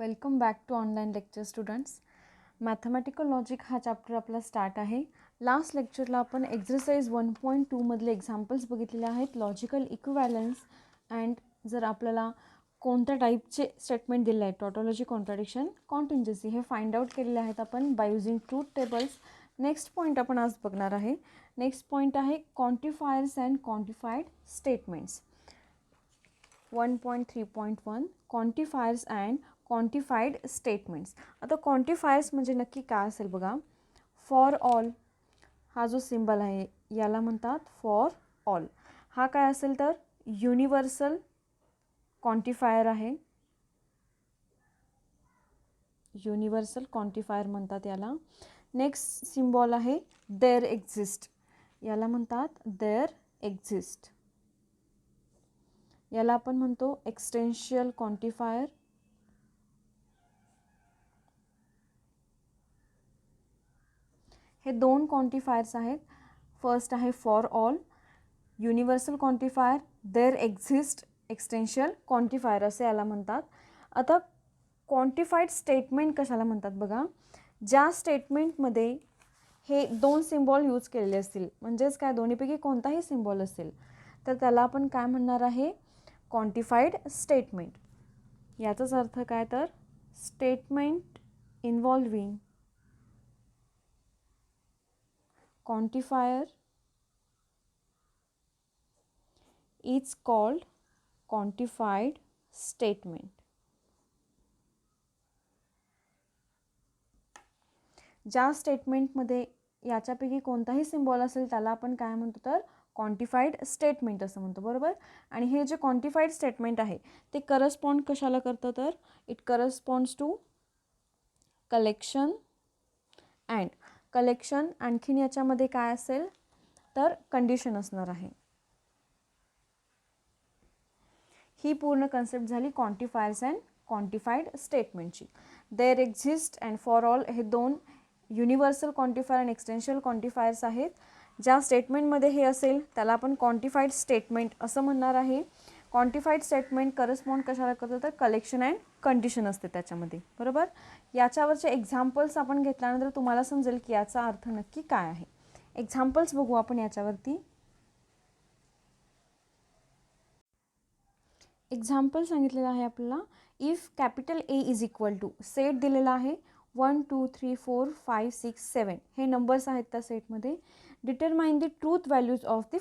Welcome back to online lecture students. Mathematical logic हा chapter आपला start आहे. Last लेक्चरला आपण एक्झरसाइज 1.2 मधले एक्झाम्पल्स बघितलेले आहेत. लॉजिकल इक्विव्हॅलन्स अँड जर आपल्याला कोणत्या टाईपचे स्टेटमेंट दिले आहेत, टॉटॉलॉजी, कॉन्ट्राडिक्शन, कॉन्टिन्जन्सी हे फाइंड आउट केलेले आहेत आपण by using truth tables. Next point आपण आज बघणार आहे. नेक्स्ट पॉईंट आहे quantifiers and quantified statements. 1.3.1 quantifiers and quantified statements. आता क्वांटिफायर्स म्हणजे नक्की काय असेल बघा. फॉर ऑल हा जो सिम्बल आहे याला म्हणतात फॉर ऑल. हा काय असेल तर युनिव्हर्सल क्वांटिफायर आहे. युनिव्हर्सल क्वांटिफायर म्हणतात याला. नेक्स्ट सिम्बॉल आहे देअर एक्झिस्ट. याला म्हणतात देअर एक्झिस्ट. याला आपण म्हणतो एक्सटेन्शियल क्वांटिफायर. हे दोन क्वांटिफायर्स आहेत. फर्स्ट आहे for all, universal quantifier, there exist, existential quantifier असे याला म्हणतात. आता क्वांटिफाईड स्टेटमेंट कशाला म्हणतात बघा. ज्या स्टेटमेंटमध्ये हे दोन सिम्बॉल यूज केलेले असतील, म्हणजेच काय दोन्हीपैकी कोणताही सिम्बॉल असेल तर त्याला आपण काय म्हणणार आहे, क्वांटिफाईड स्टेटमेंट. याचाच अर्थ काय तर statement involving quantifier is called quantified statement. ज्या स्टेटमेंटमध्ये याच्यापैकी कोणताही सिम्बॉल असेल त्याला आपण काय म्हणतो तर क्वांटिफाईड स्टेटमेंट असं म्हणतो, बरोबर. आणि हे जे क्वांटिफाईड स्टेटमेंट आहे ते करस्पॉन्ड कशाला करतं तर it corresponds to collection and. Collection आणखीन याच्यामध्ये काय असेल तर कंडिशन असणार आहे. ही पूर्ण कन्सेप्ट झाली क्वांटिफायर्स अँड क्वांटिफाईड स्टेटमेंटची. There exist and for all हे दोन युनिव्हर्सल क्वांटिफायर आणि एक्सटेन्शियल क्वांटिफायर्स आहेत. ज्या स्टेटमेंटमध्ये हे असेल त्याला आपण क्वांटिफाईड स्टेटमेंट असं म्हणणार आहे. क्वांटिफाईड स्टेटमेंट करस्पॉन्ड कशाला करतो तर कलेक्शन अँड कंडिशन असते त्याच्यामध्ये, बरोबर. याच्यावरचे एक्झाम्पल्स आपण घेतल्यानंतर तुम्हाला समजेल की याचा अर्थ नक्की काय आहे. एक्झाम्पल्स बघू आपण याच्यावरती. एक्झाम्पल सांगितलेलं आहे आपल्याला. If capital A is equal to set दिलेला आहे 1 2 3 4 5 6 7 हे नंबर्स आहेत त्या सेटमध्ये. Determine the truth values of the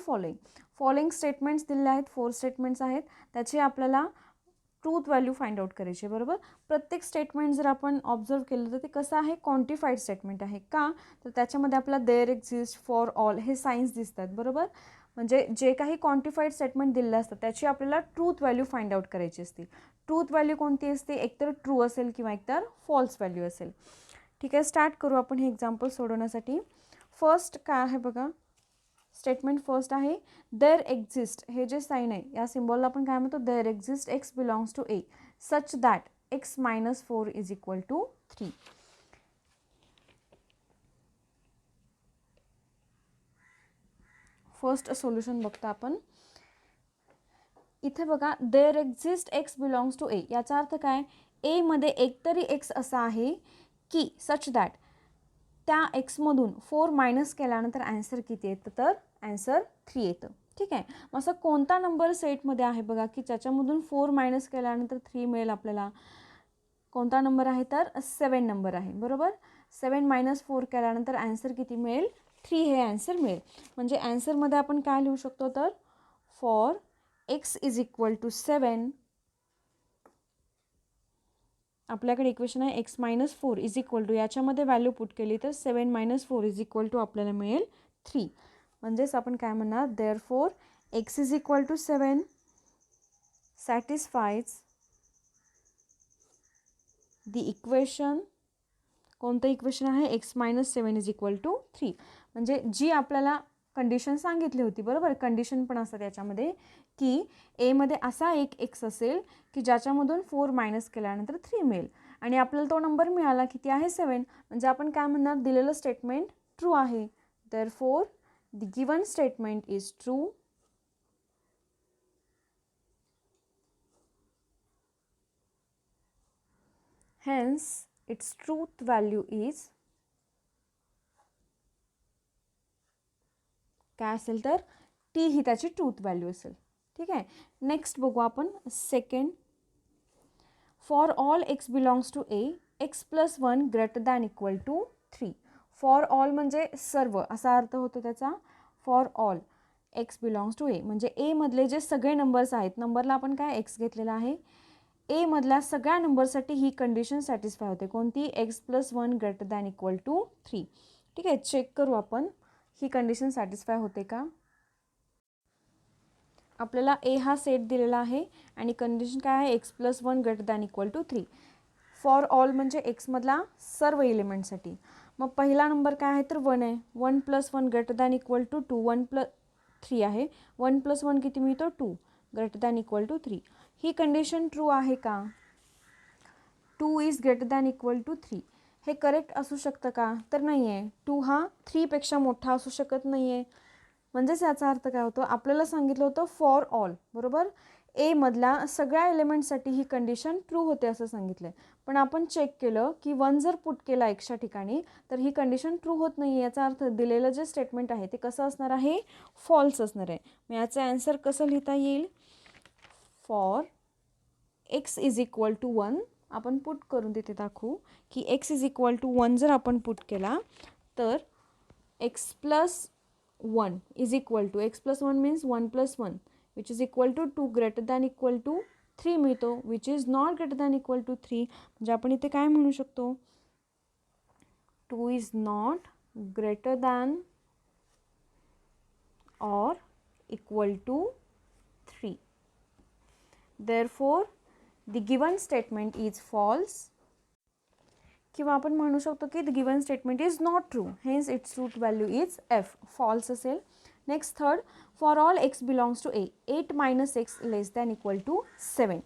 following statements दिलेले आहेत. 4 स्टेटमेंट्स आहेत, त्याचे आपल्याला ट्रूथ व्हॅल्यू फाइंड आउट करायची, बरोबर. प्रत्येक स्टेटमेंट जर आपण ऑब्झर्व केलं तर ते कसं आहे क्वांटिफाईड स्टेटमेंट आहे. का तर त्याच्यामध्ये आपल्याला देअर एक्झिस्ट, फॉर ऑल हे सायन्स दिसतात, बरोबर. म्हणजे जे काही क्वांटिफाईड स्टेटमेंट दिलेलं असतं त्याची आपल्याला ट्रूथ व्हॅल्यू फाइंड आउट करायची असते. ट्रूथ व्हॅल्यू कोणती असते, एकतर ट्रू असेल किंवा एकतर फॉल्स व्हॅल्यू असेल. ठीक आहे, स्टार्ट करू आपण हे एक्झाम्पल सोडवण्यासाठी. फर्स्ट काय आहे बघा. स्टेटमेंट फर्स्ट आहे देअर एक्झिस्ट. हे जे साईन आहे या सिम्बॉलला आपण काय म्हणतो there exist x belongs to A such that x minus 4 is equal to 3. First solution बघता आपण. इथे बघा there exist x belongs to A. याचा अर्थ काय, ए मध्ये एकतरी एक्स असा आहे की सच दॅट त्या एक्समधून 4 मायनस केल्यानंतर ॲन्सर किती येतं तर ॲन्सर 3 येतं. ठीक आहे, मग असं कोणता नंबर सेटमध्ये आहे बघा की ज्याच्यामधून 4 मायनस केल्यानंतर 3 मिळेल आपल्याला. कोणता नंबर आहे तर 7 नंबर आहे, बरोबर. 7 मायनस 4 केल्यानंतर ॲन्सर किती मिळेल 3 हे ॲन्सर मिळेल. म्हणजे ॲन्सरमध्ये आपण काय लिहू शकतो तर for x is equal to 7 आपल्याकडे इक्वेशन आहे x minus 4 is equal to याच्यामध्ये व्हॅल्यू पुट केली तर 7 मायनस 4 इज इक्वल टू आपल्याला मिळेल 3. म्हणजेच आपण काय म्हणणार therefore x is equal to 7 satisfies the equation. कोणतं इक्वेशन आहे x minus 7 is equal to 3. म्हणजे जी आपल्याला कंडिशन सांगितली होती, बरोबर. कंडिशन पण असतात याच्यामध्ये की एमध्ये असा एक एक्स असेल की ज्याच्यामधून 4 मायनस केल्यानंतर 3 मिळेल आणि आपल्याला तो नंबर मिळाला किती आहे 7. म्हणजे आपण काय म्हणणार दिलेलं स्टेटमेंट ट्रू आहे. Therefore the given statement is true hence its truth value is काय असेल तर टी ही त्याची ट्रूथ व्हॅल्यू असेल. ठीक आहे. नेक्स्ट बघू आपण second. For all x belongs to A x plus 1 greater than equal to 3. For all म्हणजे सर्व असा अर्थ होतो त्याचा. For all x belongs to A म्हणजे ए मधले जे सगळे नंबर्स आहेत, नंबरला आपण काय एक्स घेतलेला आहे, ए मधल्या सगळ्या नंबरसाठी ही कंडिशन सॅटिस्फाय होते. कोणती? X plus 1 greater than equal to 3. ठीक आहे. चेक करू आपण ही कंडिशन सॅटिस्फाय होते का. आपल्याला ए हा सेट दिलेला आहे आणि कंडिशन काय आहे, x plus 1 greater than equal to 3. For all म्हणजे एक्समधला सर्व एलिमेंटसाठी. मग पहिला नंबर काय आहे तर 1 आहे. 1 plus 1 greater than equal to 2. 1 plus 3 आहे. 1 प्लस 1 किती मिळतो 2 ग्रेटर दॅन इक्वल टू 3. ही कंडिशन ट्रू आहे का. 2 is greater than equal to 3 हे करेक्ट असू शकतं का तर नाही आहे. 2 हा 3 पेक्षा मोठा असू शकत नाही आहे. म्हणजेच याचा अर्थ काय होतो, आपल्याला सांगितलं होतं फॉर ऑल बरोबर ए मधल्या सगळ्या एलिमेंटसाठी ही कंडिशन ट्रू होते असं सांगितलं आहे. पण आपण चेक केलं की 1 जर पुट केला एक्सच्या ठिकाणी तर ही कंडिशन ट्रू होत नाही आहे. याचा अर्थ दिलेलं जे स्टेटमेंट आहे ते कसं असणार आहे, फॉल्स असणार आहे. मग याचं ॲन्सर कसं लिहिता येईल, for x is equal to 1 आपण पुट करून तिथे दाखवू की एक्स इज इक्वल टू 1 जर आपण पुट केला तर x plus 1 is equal to x plus 1 means 1 plus 1 which is equal to 2 greater than equal to 3 मिळतो. Which is not greater than equal to 3 म्हणजे आपण इथे काय म्हणू शकतो, 2 is not greater than or equal to 3. Therefore, the given statement is false. किंवा आपण म्हणू शकतो की the given statement is not true. Hence, its truth value is F. False असेल. Next third, for all x belongs to A, 8 minus x less than equal to 7.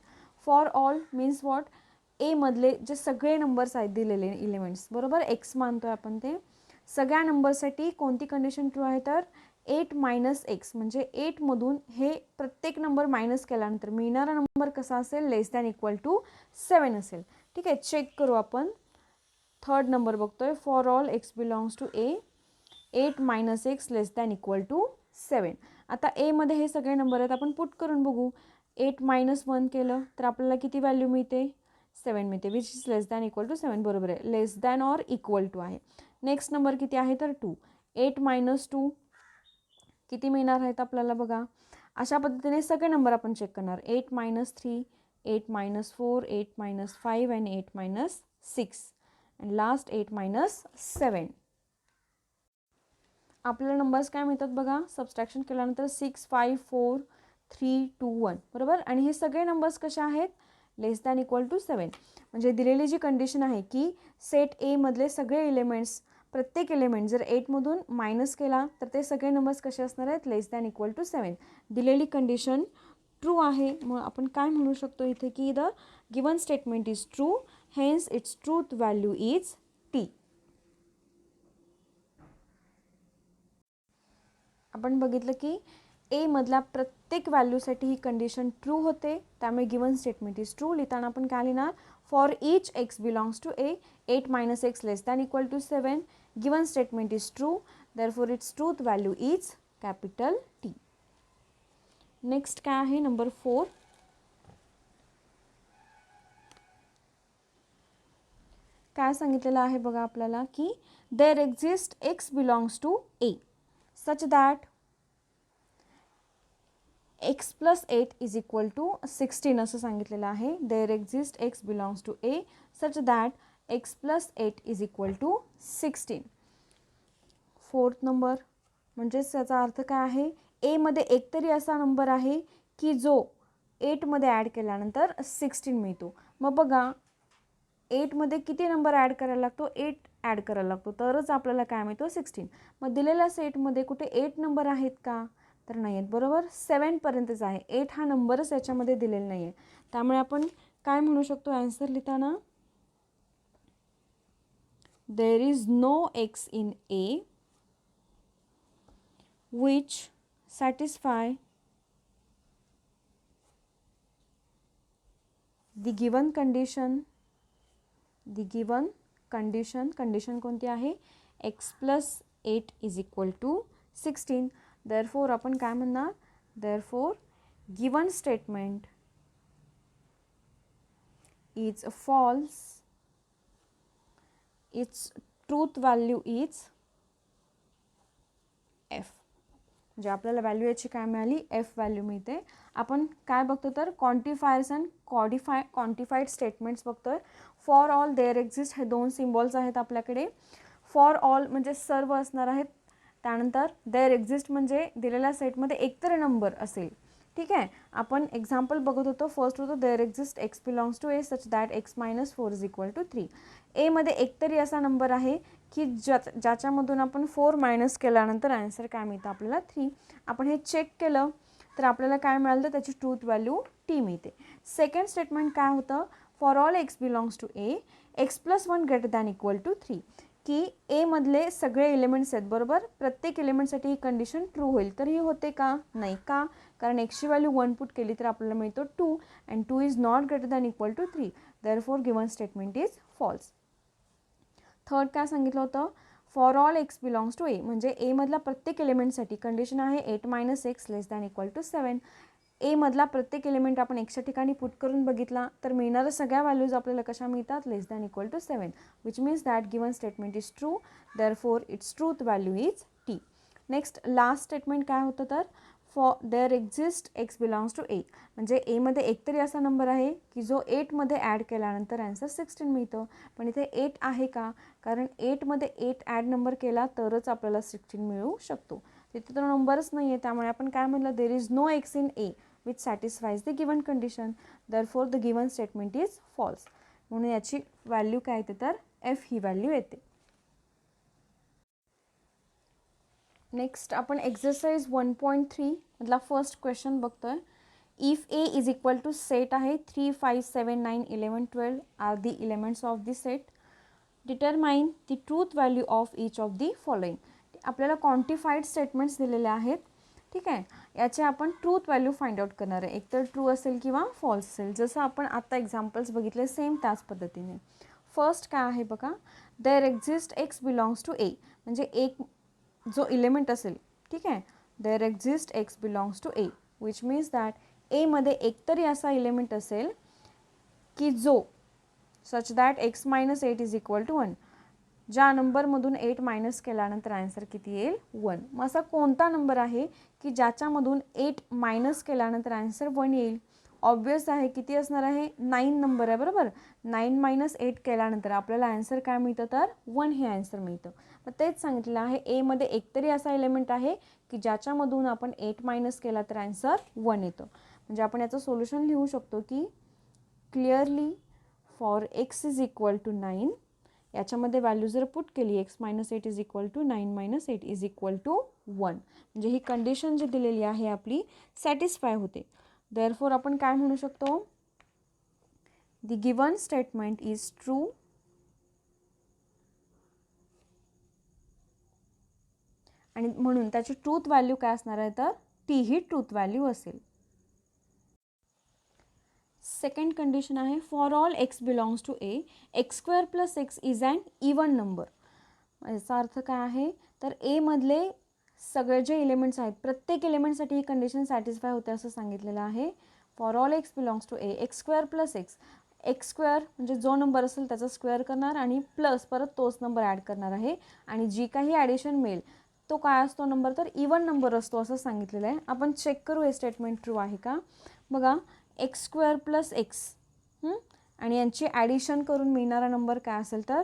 For all means what? A मधले जे सगळे numbers आहेत दिलेले elements बरोबर x मानतोय आपण ते सगळ्या नंबरसाठी कोणती कंडिशन ट्रू आहे तर 8 मायनस एक्स म्हणजे 8 मधून हे प्रत्येक नंबर मायनस केल्यानंतर मिळणारा नंबर कसा असेल, लेस दॅन इक्वल टू 7 असेल. ठीक आहे. चेक करू आपण. थर्ड नंबर बघतोय. For all x belongs to A 8 minus x less than equal to 7. आता ए मध्ये हे सगळे नंबर आहेत, आपण पुट करून बघू. 8 मायनस 1 केलं तर आपल्याला किती व्हॅल्यू मिळते, 7 मिळते. Which is less than equal to 7. बरोबर आहे. Less than or equal to आहे. नेक्स्ट नंबर किती आहे तर 2. 8 मायनस 2 किती मिळणार आहेत आपल्याला बघा. अशा पद्धतीने सगळे नंबर आपण चेक करणार. 8 मायनस 3, 8 मायनस 4, 8 मायनस 5 आणि 8 मायनस 6 अँड लास्ट 8 मायनस 7. आपल्याला नंबर्स काय मिळतात बघा. सबस्ट्रॅक्शन केल्यानंतर 6, 5, 4, 3, 2, 1 बरोबर. आणि हे सगळे नंबर्स कसे आहेत, लेस दॅन इक्वल टू 7. म्हणजे दिलेली जी कंडिशन आहे की सेट ए मधले सगळे एलिमेंट्स प्रत्येक एलिमेंट जर 8 मधून मायनस केला तर ते सगळे नंबर्स कसे असणार आहेत, लेस दॅन इक्वल टू 7. दिलेली कंडिशन ट्रू आहे. मग आपण काय म्हणू शकतो इथे की the given statement is true. Hence its truth value is T. आपण बघितलं की ए मधल्या प्रत्येक व्हॅल्यूसाठी ही कंडिशन ट्रू होते. त्यामुळे गिवन स्टेटमेंट इज ट्रू. लिहिताना आपण काय लिहिणार, for each x belongs to A 8 minus x less than equal to 7. Given statement is true. Therefore its truth value is capital T. Next काय आहे नंबर 4. काय सांगितलेलं आहे बघा आपल्याला की there exist x belongs to A such that x plus 8 is equal to 16 असं सांगितलेलं आहे. There exist x belongs to A such that x plus 8 is equal to 16. Fourth number म्हणजेच याचा अर्थ काय आहे, ए मध्ये एकतरी असा नंबर आहे की जो 8 मध्ये ॲड केल्यानंतर 16 मिळतो. मग बघा 8 मध्ये किती नंबर ॲड करायला लागतो, 8 ॲड करायला लागतो तरच आपल्याला काय मिळतो 16. मग दिलेल्या सेटमध्ये कुठे 8 नंबर आहेत का तर नाही आहेत बरोबर. 7 पर्यंतच आहे. 8 हा नंबरच याच्यामध्ये दिलेला नाही आहे. त्यामुळे आपण काय म्हणू शकतो ॲन्सर लिहिताना, there is no x in A which satisfy the given condition the given condition कोणती आहे, x + 8 = 16. देअरफोर आपण काय म्हणणार, therefore given statement is false, its truth value is f. म्हणजे आपल्याला व्हॅल्यू याची काय मिळाली, f व्हॅल्यू मिळते. आपण काय बघतो तर क्वांटिफायर्स अँड क्वांटिफाईड स्टेटमेंट्स बघतोय. फॉर ऑल, देअर एक्झिस्ट, हे दोन सिम्बॉल्स आहेत आपल्याकडे. फॉर ऑल म्हणजे सर्व असणार आहेत. त्यानंतर देअर एक्झिस्ट म्हणजे दिलेल्या सेटमध्ये एकतरी नंबर असेल. ठीक आहे, आपण एक्झाम्पल बघत होतो. फर्स्ट होतं there exist x belongs to a such that x - 4 = 3. A मध्ये एकतरी असा नंबर आहे की ज्याच्यामधून आपण 4 मायनस केल्यानंतर आन्सर काय मिळतं आपल्याला, 3. आपण हे चेक केलं तर आपल्याला काय मिळालं, तर त्याची ट्रूथ व्हॅल्यू t मिळते. सेकंड स्टेटमेंट काय होतं, for all x belongs to a, x + 1 > 3, की ए मधले सगळे एलिमेंट्स आहेत बरोबर. प्रत्येक एलिमेंटसाठी ही कंडिशन ट्रू होईल. तर ही होते का, नाही. का, कारण एक्सची व्हॅल्यू 1 पुट केली तर आपल्याला मिळतो 2 and 2 is not greater than equal to 3. Therefore given statement is false. Third काय सांगितलं होतं, for all x belongs to a, म्हणजे ए मधला प्रत्येक एलिमेंटसाठी कंडिशन आहे 8 - x <= 7. ए मधला प्रत्येक एलिमेंट आपण एक्सच्या ठिकाणी पुट करून बघितला तर मिळणाऱ्या सगळ्या व्हॅल्यूज आपल्याला कशा मिळतात, <= 7, which means that given statement is true. Therefore its truth value is t. Next last statement काय होतं तर, there exist x belongs to a, म्हणजे ए मध्ये एकतरी असा नंबर आहे की जो 8 मध्ये ॲड केल्यानंतर आन्सर 16 मिळतं. पण इथे 8 आहे का, कारण 8 मध्ये 8 ॲड नंबर केला तरच आपल्याला 16 मिळू शकतो. तिथे तर नंबरच नाही आहे, त्यामुळे आपण काय म्हणलं, there is no x in a which satisfies the given condition. Therefore the given statement is false. म्हणून याची व्हॅल्यू काय येते तर f ही व्हॅल्यू येते. नेक्स्ट आपण एक्सरसाइज 1.3 मधला फर्स्ट क्वेश्चन बघतोय. If A is equal to set आहे 3, 5, 7, 9, 11, 12 are the elements of the set. Determine the truth value of each of the following. आपल्याला क्वांटिफाईड स्टेटमेंट्स दिलेले आहेत. ठीक आहे, याचे आपण ट्रूथ व्हॅल्यू फाइंड आउट करणार आहे. एकतर ट्रू असेल किंवा फॉल्स असेल, जसं आपण आता एक्झाम्पल्स बघितले सेम त्याच पद्धतीने. फर्स्ट काय आहे बघा, there exist x belongs to a, म्हणजे एक जो एलिमेंट असेल, ठीक आहे, there exist x belongs to a, which means that A मध्ये एकतरी असा एलिमेंट असेल की जो सच दॅट x - 8 = 1, ज्या नंबरमधून 8 मायनस केल्यानंतर आन्सर किती येईल, 1. मग असा कोणता नंबर आहे की ज्याच्यामधून 8 मायनस केल्यानंतर आन्सर 1 येईल. ऑब्वियस आहे, किती असणार आहे, 9 नंबर आहे बरोबर. 9 - 8 केल्यानंतर आपल्याला आन्सर काय मिळतं तर 1 हे आन्सर मिळतं. मग तेच सांगितलेलं आहे, ए मध्ये एकतरी असा एलिमेंट आहे की ज्याच्यामधून आपण 8 मायनस केला तर आन्सर 1 येतं. म्हणजे आपण याचं सोल्युशन लिहू शकतो की clearly for x is equal to 9, याच्यामध्ये व्हॅल्यू जर पुट केली x - 8 = 9 - 8 = 1, म्हणजे ही कंडिशन जी दिलेली आहे आपली सॅटिस्फाय होते. देअरफॉर आपण काय म्हणू शकतो, the given statement is true आणि म्हणून त्याची ट्रूथ व्हॅल्यू काय असणार आहे तर टी ही ट्रूथ व्हॅल्यू असेल. सेकंड कंडिशन आहे, for all x belongs to a, x² + x is an even number. याचा अर्थ काय आहे तर ए मधले सगळे जे एलिमेंट्स आहेत प्रत्येक एलिमेंटसाठी ही कंडिशन सॅटिस्फाय होते असं सांगितलेलं आहे. For all x belongs to a, x² + x, x² म्हणजे जो नंबर असेल त्याचा स्क्वेअर करणार आणि प्लस परत तोच नंबर ॲड करणार आहे आणि जी काही ॲडिशन मिळेल तो काय असतो नंबर तर इवन नंबर असतो असं सांगितलेलं आहे. आपण चेक करू हे स्टेटमेंट ट्रू आहे का. बघा, x² + x आणि यांची ॲडिशन करून मिळणारा नंबर काय असेल तर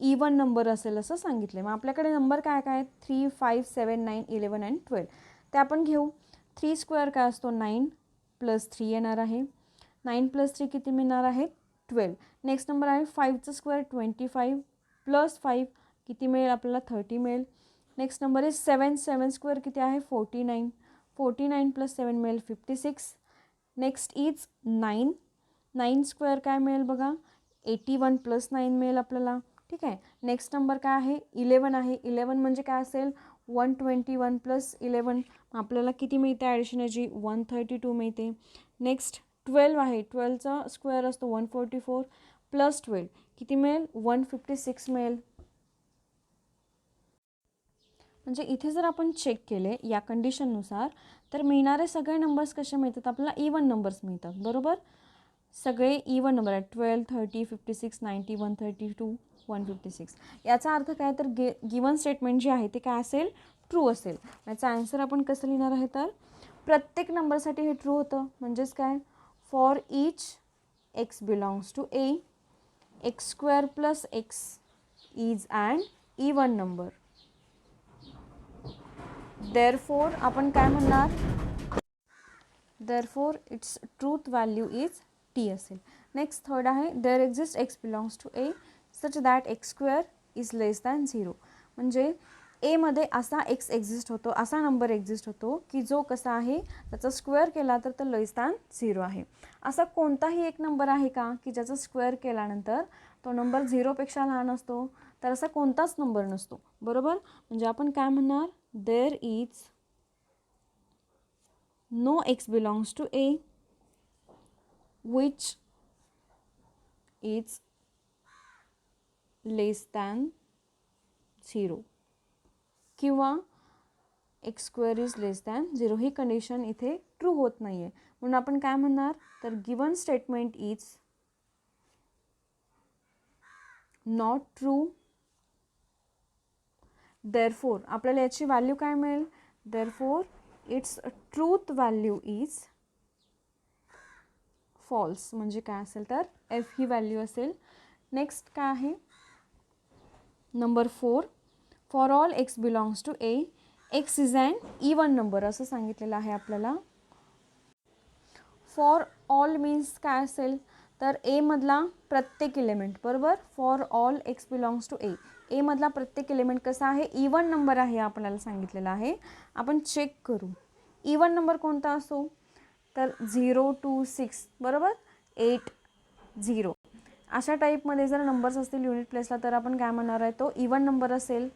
इवन नंबर असेल असं सांगितलं. मग आपल्याकडे नंबर काय काय आहेत, 3, 5, 7, 9, 11 अँड 12. ते आपण घेऊ. 3² काय असतो, 9 + 3 येणार आहे. 9 + 3 किती मिळणार आहे, 12. नेक्स्ट नंबर आहे 5चा स्क्वेअर 25 + 5 किती मिळेल आपल्याला, 30 मिळेल. नेक्स्ट नंबर आहे 7² किती आहे, 49. 49 + 7 मिळेल 56. Next is 9. 9² काय मिळेल बघा, 81 + 9 मिळेल आपल्याला. ठीक आहे, नेक्स्ट नंबर काय आहे, 11 आहे. 11 म्हणजे काय असेल, 121 + 11, आपल्याला किती मिळते ॲडिशन याची, 132 मिळते. नेक्स्ट 12 आहे, 12चा स्क्वेअर असतो 144 प्लस 12 किती मिळेल 156 मिळेल. म्हणजे इथे जर आपण चेक केले या कंडिशननुसार तर मिळणारे सगळे नंबर्स कसे मिळतात आपल्याला इवन नंबर्स मिळतात. बरोबर, सगळे इवन नंबर आहेत 12 30 56 90 132 156. याचा अर्थ काय तर गिवन स्टेटमेंट जे आहे ते काय असेल ट्रू असेल. याचा आन्सर आपण कसं लिहिणार आहे तर प्रत्येक नंबरसाठी हे ट्रू होतं. म्हणजेच काय for each x belongs to A x square plus x is an even number. Therefore आपण काय म्हणणार therefore its truth value is T असेल. नेक्स्ट थर्ड आहे there exist x belongs to A such that x square is less than 0. म्हणजे एमध्ये असा x exist होतो, असा नंबर एक्झिस्ट होतो की जो कसा आहे त्याचा स्क्वेअर केला तर तो लेस दॅन 0 आहे. असा कोणताही एक नंबर आहे का की ज्याचा स्क्वेअर केल्यानंतर तो नंबर 0पेक्षा लहान असतो? तर असा कोणताच नंबर नसतो. बरोबर, म्हणजे आपण काय म्हणणार there is no x belongs to a which is less than 0 किंवा x square is less than 0 ही कंडिशन इथे ट्रू होत नाही आहे. म्हणून आपण काय म्हणणार तर given statement is not true. Therefore आपल्याला याची व्हॅल्यू काय मिळेल therefore its truth value is false. म्हणजे काय असेल तर एफ ही व्हॅल्यू असेल. नेक्स्ट काय आहे number 4 for all x belongs to A x is an even number असं सांगितलेलं आहे आपल्याला. फॉर ऑल मीन्स काय असेल तर ए मधला प्रत्येक एलिमेंट. बरोबर, for all x belongs to A A मधला प्रत्येक एलिमेंट कसा आहे इवन नंबर आहे आपल्याला सांगितलेलं आहे. आपण चेक करू इवन नंबर कोणता असो तर 0 to 6. बरोबर, 8 0 अशा टाईपमध्ये जर नंबर्स असतील युनिट प्लेसला तर आपण काय म्हणणार आहे तो इवन नंबर असेल.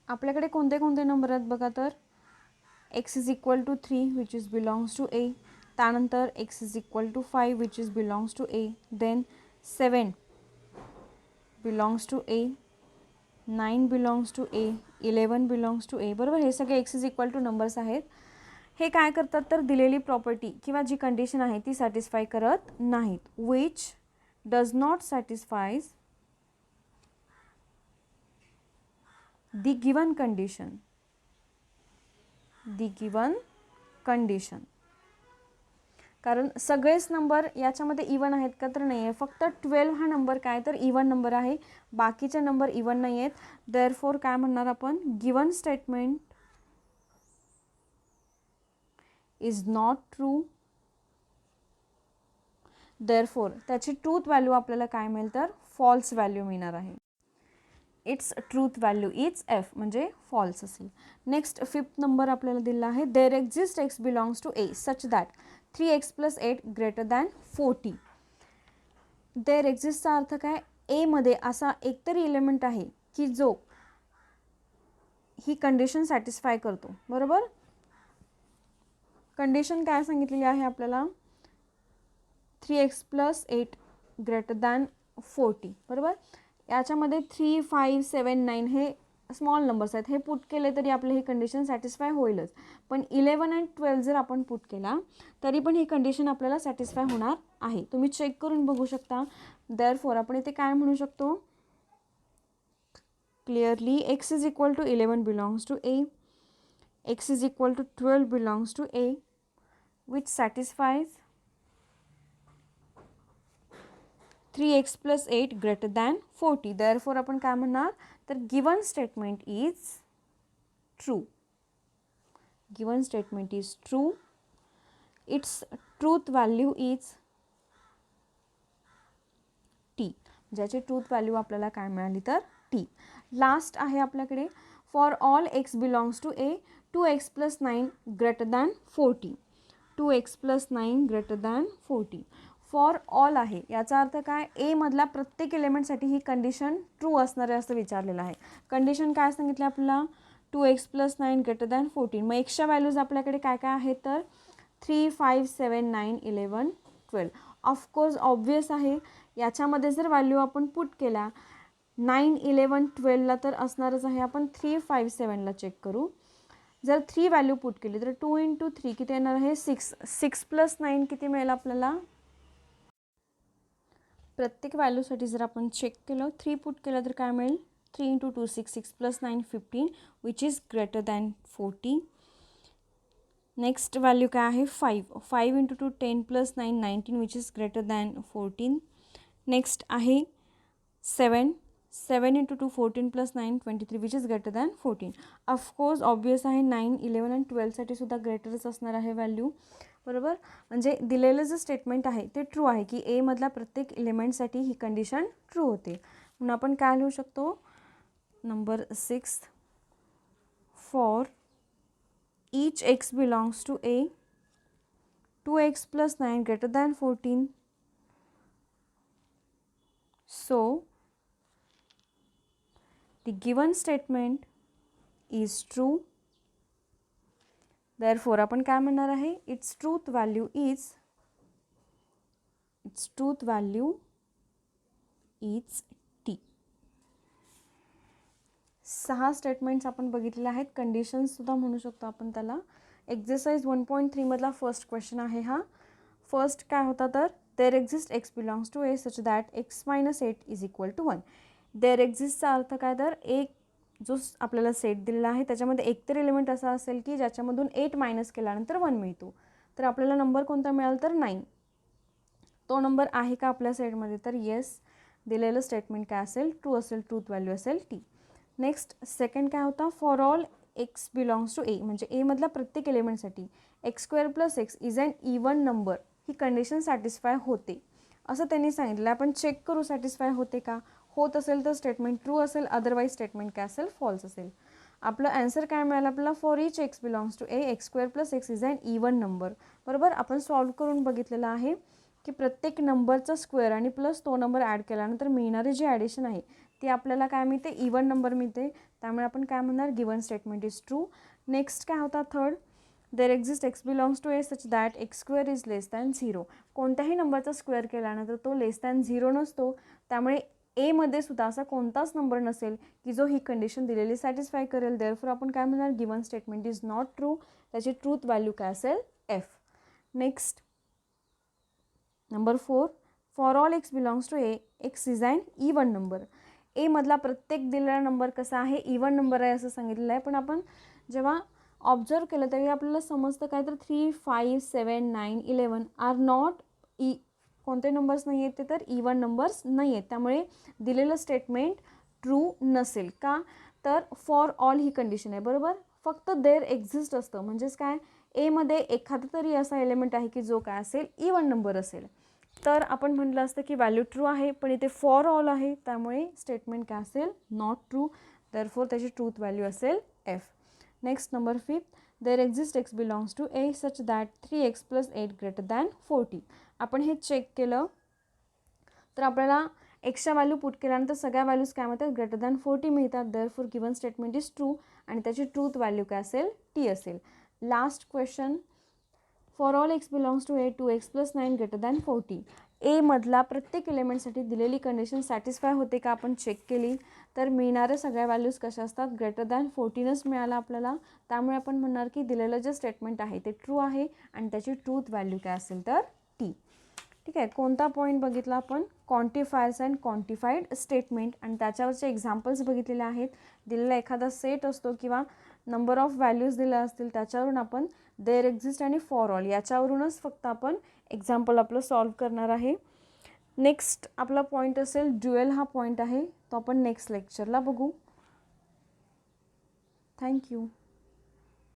आपल्याकडे कोणते कोणते नंबर आहेत बघा तर x is equal to 3 which is belongs to A. त्यानंतर x is equal to 5 which is belongs to A. Then 7 belongs to A, 9 belongs to A, 11 belongs to A. बरोबर, हे सगळे x is equal to numbers आहेत. हे काय करतात तर दिलेली प्रॉपर्टी किंवा जी कंडिशन आहे ती सॅटिस्फाय करत नाहीत. Which does not satisfies the given condition. The given condition कारण सगळेच नंबर याच्यामध्ये इवन आहेत का तर नाही आहे. फक्त 12 हा नंबर काय तर इवन नंबर आहे, बाकीचे नंबर इवन नाही आहेत. देअरफोर काय म्हणणार आपण given statement is not true. Therefore त्याची ट्रूथ व्हॅल्यू आपल्याला काय मिळेल तर फॉल्स व्हॅल्यू मिळणार आहे. Its truth value is F म्हणजे फॉल्स असेल. नेक्स्ट 5th नंबर आपल्याला दिला आहे there exist x belongs to A such that 3x + 8 greater than 40. There एक्झिस्टचा अर्थ काय ए मध्ये असा एकतरी एलिमेंट आहे की जो ही कंडिशन सॅटिस्फाय करतो. बरोबर, कंडिशन काय सांगितलेली आहे आपल्याला 3x + 8 ग्रेटर दॅन 40. बरोबर, याच्यामध्ये 3 5 7 9 हे स्मॉल नंबर्स आहेत. हे पुट केले तरी आपले ही कंडिशन सॅटिस्फाय होईलच. पण 11 आणि 12 जर आपण पुट केला तरी पण ही कंडिशन आपल्याला सॅटिस्फाय होणार आहे. तुम्ही चेक करून बघू शकता. देअरफोर आपण इथे काय म्हणू शकतो clearly x is equal to 11 belongs to A, x is equal to 12 belongs to A which satisfies 3x + 8 greater than 40. Therefore आपण काय म्हणणार तर given statement is true. Given statement is true. It's truth value is T. ज्याची truth value आपल्याला काय मिळाली तर T. Last आहे आपल्याकडे for all x belongs to A 2x + 9 greater than 40. 2x + 9 greater than 40 for all आहे. याचा अर्थ काय ए मधला प्रत्येक एलिमेंटसाठी ही कंडिशन ट्रू असणार आहे असं विचारलेलं आहे. कंडिशन काय सांगितलं आपल्याला 2x + 9 ग्रेटर दॅन 14. मग एक्सच्या व्हॅल्यूज आपल्याकडे काय काय आहेत तर 3, 5, 7, 9, 11, 12. ऑफकोर्स ऑब्वियस आहे, याच्यामध्ये जर व्हॅल्यू आपण पुट केल्या 9, 11, 12ला तर असणारच आहे. आपण 3, 5, 7ला चेक करू. जर 3 व्हॅल्यू पुट केली तर 2 × 3 किती येणार आहे 6. 6 + 9 किती मिळेल आपल्याला. प्रत्येक व्हॅल्यूसाठी जर आपण चेक केलं 3 पुट केलं तर काय मिळेल 3 × 2 6, 6 + 9 15 which is greater than 40. Next value काय आहे 5. 5 × 2 10 + 9 19 which is greater than 14. Next आहे 7. 7 × 2 14 + 9 23 which is greater than 14. Of course obvious आहे 9, 11 आणि 12साठी सुद्धा ग्रेटरच असणार आहे व्हॅल्यू. बरोबर, म्हणजे दिलेलं जे स्टेटमेंट आहे ते ट्रू आहे की ए मधल्या प्रत्येक एलिमेंटसाठी ही कंडिशन ट्रू होते. म्हणून आपण काय लिहू शकतो number 6 for each x belongs to A, 2x + 9 greater than 14. So, the given statement is true. Therefore, आपण काय म्हणणार आहे its truth value is t. 6 statements आपण बघितलेले आहेत. कंडिशन्स सुद्धा म्हणू शकतो आपण त्याला. एक्झरसाइज 1.3 मधला फर्स्ट क्वेश्चन आहे हा. फर्स्ट काय होता तर there exist x belongs to A such that x - 8 is equal to 1. There एक्झिस्टचा अर्थ काय तर एक जो आपल्याला सेट दिलेला आहे त्याच्यामध्ये एकतर एलिमेंट असा असेल की ज्याच्यामधून 8 मायनस केल्यानंतर 1 मिळतो. तर आपल्याला नंबर कोणता मिळाला तर 9. तो नंबर आहे का आपल्या सेटमध्ये तर येस. दिलेलं स्टेटमेंट काय असेल ट्रू असेल, ट्रूथ व्हॅल्यू असेल टी. नेक्स्ट सेकंड काय होता for all x belongs to A म्हणजे ए मधल्या प्रत्येक एलिमेंटसाठी x² + x is an even number ही कंडिशन सॅटिस्फाय होते असं त्यांनी सांगितलं. आपण चेक करू सॅटिस्फाय होते का. होत असेल तर स्टेटमेंट ट्रू असेल, अदरवाईज स्टेटमेंट काय असेल फॉल्स असेल. आपलं आन्सर काय मिळालं आपल्याला for each x belongs to A x² + x is an even number. बरोबर, आपण सॉल्व करून बघितलेलं आहे की प्रत्येक नंबरचा स्क्वेअर आणि प्लस तो नंबर ॲड केल्यानंतर मिळणारे जे ॲडिशन आहे ते आपल्याला काय मिळते इवन नंबर मिळते. त्यामुळे आपण काय म्हणणार given statement is true. Next काय होता third there exist x belongs to A such that x² is less than 0. कोणत्याही नंबरचा स्क्वेअर केल्यानंतर तो लेस दॅन 0 नसतो. त्यामुळे ए मध्ये सुद्धा असा कोणताच नंबर नसेल की जो ही कंडिशन दिलेली सॅटिस्फाय करेल. देअरफॉर आपण काय म्हणणार given statement is not true. त्याची ट्रूथ व्हॅल्यू काय असेल F. Next number 4 for all x belongs to A x is an even number. A मधला प्रत्येक दिलेला नंबर कसा आहे इवन नंबर आहे असं सांगितलेलं आहे. पण आपण जेव्हा ऑब्झर्व केलं त्यावेळी आपल्याला समजतं काय तर 3, 5, 7, 9, 11 आर नॉट कोणते नंबर्स नाही आहेत ते तर इवन नंबर्स नाही आहेत. त्यामुळे दिलेलं स्टेटमेंट ट्रू नसेल का तर फॉर ऑल ही कंडिशन आहे. बरोबर, फक्त देअर एक्झिस्ट असतं म्हणजेच काय एमध्ये एखादा तरी असा एलिमेंट आहे की जो काय असेल इवन नंबर असेल तर आपण म्हटलं असतं की व्हॅल्यू ट्रू आहे. पण इथे फॉर ऑल आहे त्यामुळे स्टेटमेंट काय असेल नॉट ट्रू. देअरफॉर त्याची ट्रूथ व्हॅल्यू असेल F. Next number 5 there exist x belongs to A such that 3x + 8 greater than 40. आपण हे चेक केलं तर आपल्याला एक्सच्या व्हॅल्यू पुट केल्यानंतर सगळ्या व्हॅल्यूज काय म्हणतात ग्रेटर दॅन 40 मिळतात. Therefore given statement is true आणि त्याची ट्रूथ व्हॅल्यू काय असेल टी असेल. Last question for all x belongs to A 2x + 9 greater than 40. A मधला प्रत्येक एलिमेंटसाठी दिलेली कंडिशन सॅटिस्फाय होते का आपण चेक केली तर मिळणाऱ्या सगळ्या व्हॅल्यूज कशा असतात ग्रेटर दॅन 14च मिळाला आपल्याला. त्यामुळे आपण म्हणणार की दिलेलं जे स्टेटमेंट आहे ते ट्रू आहे आणि त्याची ट्रूथ व्हॅल्यू काय असेल तर टी. ठीक आहे, कोणता पॉईंट बघितला आपण क्वांटिफायर्स अँड क्वांटिफाईड स्टेटमेंट आणि त्याच्यावरचे एक्झाम्पल्स बघितलेले आहेत. दिलेला एखादा सेट असतो किंवा नंबर ऑफ व्हॅल्यूज दिल्या असतील त्याच्यावरून आपण देअर एक्झिस्ट आणि फॉर ऑल याच्यावरूनच फक्त आपण एक्झाम्पल आपलं सॉल्व करणार आहे. नेक्स्ट आपला पॉईंट असेल ड्युएल हा पॉईंट आहे तो आपण नेक्स्ट लेक्चरला बघू. थँक्यू.